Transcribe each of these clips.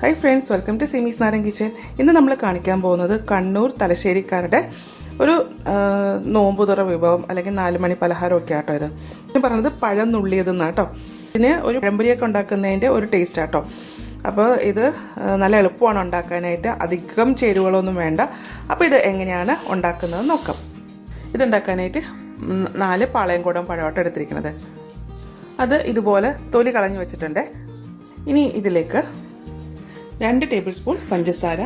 Hi friends, welcome to Simi's Nadan kitchen. ഇന്ന് നമ്മൾ കാണിക്കാൻ പോകുന്നത് കണ്ണൂർ തലശ്ശേരിക്കാരുടെ ഒരു നോമ്പുതുറ വിഭവം അല്ലെങ്കിൽ 4 മണി പലഹാരമൊക്കെ ആട്ടോ. ഇത് പറയുന്നത് പഴം നുള്ളിയതെന്നാണ് കേട്ടോ. ഇതിന് ഒരു പഴംപൊരിയൊക്കെ ഉണ്ടാക്കുന്നതിൻ്റെ ഒരു ടേസ്റ്റ് ആട്ടോ. അപ്പോൾ ഇത് നല്ല എളുപ്പമാണ് ഉണ്ടാക്കാനായിട്ട്, അധികം ചേരുവകളൊന്നും വേണ്ട. അപ്പോൾ ഇത് എങ്ങനെയാണ് ഉണ്ടാക്കുന്നത് നോക്കാം. ഇതുണ്ടാക്കാനായിട്ട് 4 പാളയംകോടൻ പഴമാട്ടോ എടുത്തിരിക്കുന്നത്. അത് ഇതുപോലെ തൊലി കളഞ്ഞു വെച്ചിട്ടുണ്ട്. ഇനി ഇതിലേക്ക് 2 ടേബിൾ സ്പൂൺ പഞ്ചസാര,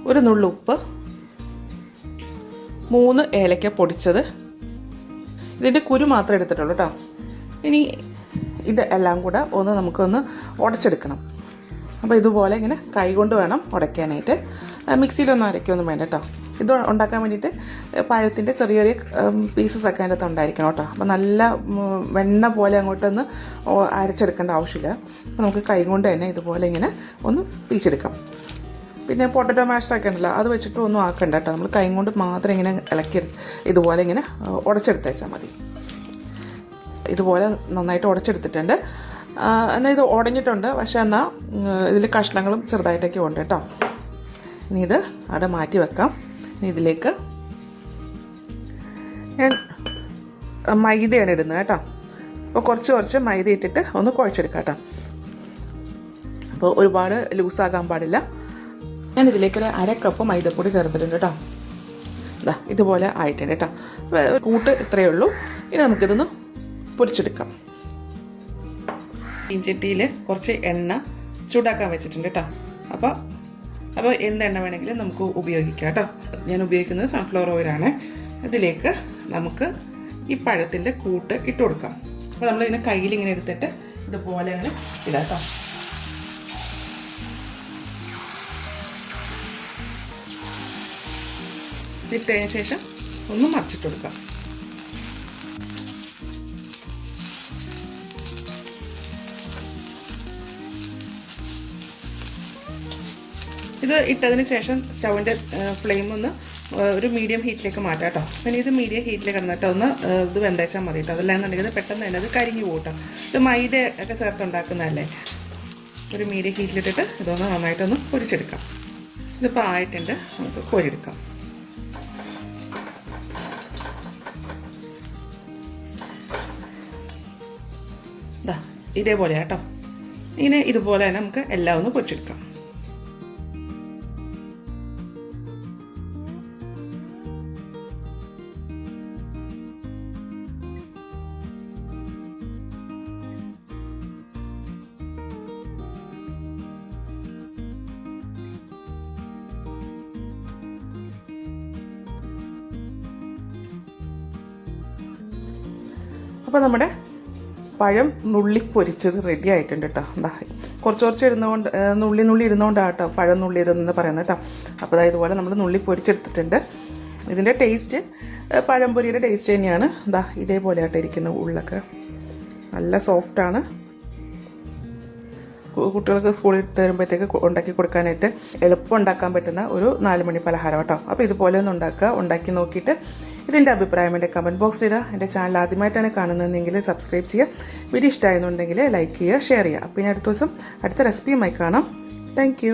ഒരു നുള്ളു ഉപ്പ്, 3 ഏലക്ക പൊടിച്ചത്. ഇതിൻ്റെ കുരു മാത്രമേ എടുത്തിട്ടുള്ളൂ കേട്ടോ. ഇനി ഇത് എല്ലാം കൂടെ നമുക്കൊന്ന് ഉടച്ചെടുക്കണം. അപ്പോൾ ഇതുപോലെ ഇങ്ങനെ കൈ കൊണ്ട് വേണം ഉടയ്ക്കാനായിട്ട്. മിക്സിയിലൊന്നും അരയ്ക്കൊന്നും വേണ്ട കേട്ടോ. ഇത് ഉണ്ടാക്കാൻ വേണ്ടിയിട്ട് പഴത്തിൻ്റെ ചെറിയ ചെറിയ പീസസ് ഒക്കെ അതിൻ്റെ അകത്ത് ഉണ്ടായിരിക്കണം കേട്ടോ. അപ്പോൾ നല്ല വെണ്ണ പോലെ അങ്ങോട്ടൊന്ന് അരച്ചെടുക്കേണ്ട ആവശ്യമില്ല. അപ്പോൾ നമുക്ക് കൈ കൊണ്ട് തന്നെ ഇതുപോലെ ഇങ്ങനെ ഒന്ന് പീച്ചെടുക്കാം. പിന്നെ പൊട്ടറ്റോ മാഷറൊക്കെ ഉണ്ടല്ലോ, അത് വെച്ചിട്ട് ഒന്നും ആക്കണ്ട കേട്ടോ. നമ്മൾ കൈ കൊണ്ട് മാത്രം ഇങ്ങനെ ഇളക്കി ഇതുപോലെ ഇങ്ങനെ ഉടച്ചെടുത്തേച്ചാൽ മതി. ഇതുപോലെ നന്നായിട്ട് ഉടച്ചെടുത്തിട്ടുണ്ട്. എന്നാൽ ഇത് ഉടഞ്ഞിട്ടുണ്ട്, പക്ഷേ എന്നാൽ ഇതിൽ കഷ്ണങ്ങളും ചെറുതായിട്ടൊക്കെ ഉണ്ട് കേട്ടോ. ഇനി ഇത് അവിടെ മാറ്റി വെക്കാം. ഇനി ഇതിലേക്ക് ഞാൻ മൈദയാണ് ഇടുന്നത് കേട്ടോ. അപ്പോൾ കുറച്ച് മൈദ ഇട്ടിട്ട് ഒന്ന് കുഴച്ചെടുക്കാം കേട്ടോ. അപ്പോൾ ഒരുപാട് ലൂസാകാൻ പാടില്ല. ഞാൻ ഇതിലേക്ക് 1/2 കപ്പ് മൈദപ്പൊടി ചേർത്തിട്ടുണ്ട് കേട്ടോ. ഇതുപോലെ ആയിട്ടുണ്ട് കേട്ടോ. കൂട്ട് ഇത്രയേ ഉള്ളൂ. ഇനി നമുക്കിതൊന്ന് പൊരിച്ചെടുക്കാം. ചീഞ്ചട്ടിയിൽ കുറച്ച് എണ്ണ ചൂടാക്കാൻ വെച്ചിട്ടുണ്ട് കേട്ടോ. അപ്പോൾ എന്തെണ്ണ വേണമെങ്കിലും നമുക്ക് ഉപയോഗിക്കാം കേട്ടോ. ഞാൻ ഉപയോഗിക്കുന്നത് സൺഫ്ലവർ ഓയിലാണ്. ഇതിലേക്ക് നമുക്ക് ഈ പഴത്തിൻ്റെ കൂട്ട് ഇട്ട് കൊടുക്കാം. അപ്പോൾ നമ്മളിങ്ങനെ കയ്യിലിങ്ങനെ എടുത്തിട്ട് ഇതുപോലെ അങ്ങനെ ഇടാം കേട്ടോ. ഇട്ടതിന് ശേഷം ഒന്ന് മറിച്ചിട്ട് കൊടുക്കാം. ഇത് ഇട്ടതിന് ശേഷം സ്റ്റൗവിൻ്റെ ഫ്ലെയിം ഒരു മീഡിയം ഹീറ്റിലേക്ക് മാറ്റാം കേട്ടോ. പിന്നെ ഇത് മീഡിയം ഹീറ്റിലേക്ക് കിടന്നിട്ട് ഇത് വെന്തേച്ചാൽ മതി കേട്ടോ. അതല്ലാന്നുണ്ടെങ്കിൽ ഇത് പെട്ടെന്ന് തന്നെ അത് കരിഞ്ഞു പോകട്ടോ. ഇത് മൈദ ഒക്കെ ചേർത്തുണ്ടാക്കുന്നതല്ലേ. ഒരു മീഡിയം ഹീറ്റിലിട്ടിട്ട് ഇതൊന്ന് നന്നായിട്ടൊന്ന് പൊരിച്ചെടുക്കാം. ഇതിപ്പോൾ ആയിട്ടുണ്ട്, നമുക്ക് കോരിയെടുക്കാം. ഇതേപോലെ കേട്ടോ. ഇതുപോലെ തന്നെ നമുക്ക് എല്ലാം ഒന്ന് പൊരിച്ചെടുക്കാം. അപ്പോൾ നമ്മുടെ പഴം നുള്ളി പൊരിച്ചത് റെഡി ആയിട്ടുണ്ട് കേട്ടോ. കുറച്ച് ഇടുന്നതുകൊണ്ട് നുള്ളി ഇടുന്നതുകൊണ്ടാണ് കേട്ടോ പഴം നുള്ളിയതെന്ന് പറയുന്നത് കേട്ടോ. അപ്പോൾ ഇതുപോലെ നമ്മൾ നുള്ളി പൊരിച്ചെടുത്തിട്ടുണ്ട്. ഇതിൻ്റെ ടേസ്റ്റ് പഴംപൊരിയുടെ ടേസ്റ്റ് തന്നെയാണ്. ഇതേപോലെ ആയിട്ട് ഇരിക്കുന്ന ഉള്ളൊക്കെ നല്ല സോഫ്റ്റാണ്. കുട്ടികൾക്ക് സ്കൂളിൽ തരുമ്പോഴത്തേക്ക് ഉണ്ടാക്കി കൊടുക്കാനായിട്ട് എളുപ്പം ഉണ്ടാക്കാൻ പറ്റുന്ന ഒരു 4 മണി പലഹാരം കേട്ടോ. അപ്പോൾ ഇതുപോലെ ഒന്ന് ഉണ്ടാക്കി നോക്കിയിട്ട് ഇതിൻ്റെ അഭിപ്രായം എൻ്റെ കമൻറ്റ് ബോക്സിൽ ഇടുക. എൻ്റെ ചാനൽ ആദ്യമായിട്ടാണ് കാണുന്നതെങ്കിൽ സബ്സ്ക്രൈബ് ചെയ്യുക. വീഡിയോ ഇഷ്ടമായെന്നുണ്ടെങ്കിൽ ലൈക്ക് ചെയ്യുക, ഷെയർ ചെയ്യുക. അപ്പോൾ ഇനി അടുത്ത ദിവസം അടുത്ത റെസിപ്പിയുമായി കാണാം. താങ്ക്